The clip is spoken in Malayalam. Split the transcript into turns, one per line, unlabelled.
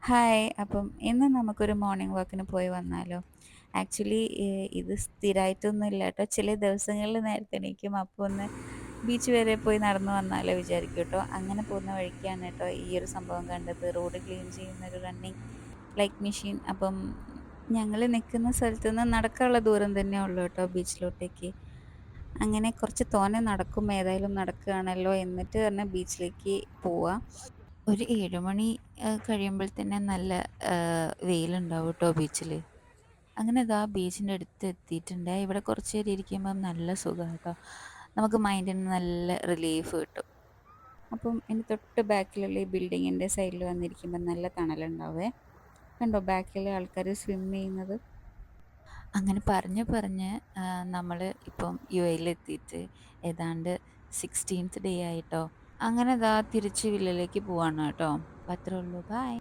ഹായ്. അപ്പം ഇന്ന് നമുക്കൊരു മോർണിംഗ് വാക്കിന് പോയി വന്നാലോ? ആക്ച്വലി ഇത് സ്ഥിരായിട്ടൊന്നും ഇല്ല ട്ടോ. ചില ദിവസങ്ങളിൽ നേരത്തെ എണീക്കും. അപ്പോൾ ഒന്ന് ബീച്ച് വരെ പോയി നടന്ന് വന്നാലോ വിചാരിക്കും ട്ടോ. അങ്ങനെ പോകുന്ന വഴിക്കാണ് ട്ടോ ഈ ഒരു സംഭവം കണ്ടത്. റോഡ് ക്ലീൻ ചെയ്യുന്ന ഒരു റണ്ണിങ് ലൈക്ക് മെഷീൻ. അപ്പം ഞങ്ങൾ നിൽക്കുന്ന സ്ഥലത്ത് നിന്ന് നടക്കാനുള്ള ദൂരം തന്നെ ഉള്ളൂ ട്ടോ ബീച്ചിലോട്ടേക്ക്. അങ്ങനെ കുറച്ച് തോനെ നടക്കും. ഏതായാലും നടക്കുകയാണല്ലോ എന്നിട്ട് തന്നെ ബീച്ചിലേക്ക് പോവാ. ഒരു 7 മണി കഴിയുമ്പോൾ തന്നെ നല്ല വെയിലുണ്ടാവും ട്ടോ ബീച്ചില്. അങ്ങനെ ദാ ബീച്ചിൻ്റെ അടുത്ത് എത്തിയിട്ടുണ്ട്. ഇവിടെ കുറച്ച് നേരം ഇരിക്കുമ്പം നല്ല സുഖാണ് ട്ടോ. നമുക്ക് മൈൻഡിന് നല്ല റിലീഫ് കിട്ടും. അപ്പം എൻ്റെ തൊട്ട് ബാക്കിലുള്ള ഈ ബിൽഡിങ്ങിൻ്റെ സൈഡിൽ വന്നിരിക്കുമ്പം നല്ല തണലുണ്ടാവേ. കണ്ടോ ബാക്കിലെ ആൾക്കാർ സ്വിം ചെയ്യുന്നത്. അങ്ങനെ പറഞ്ഞ് പറഞ്ഞ് നമ്മൾ ഇപ്പം യുഎഇയിൽ ഏതാണ്ട് 16th ഡേ ആയിട്ടോ. അങ്ങനെ ദാ തിരിച്ച് വില്ലയിലേക്ക് പോവാണ് കേട്ടോ. അപ്പം അത്രേ ഉള്ളൂ. ബൈ.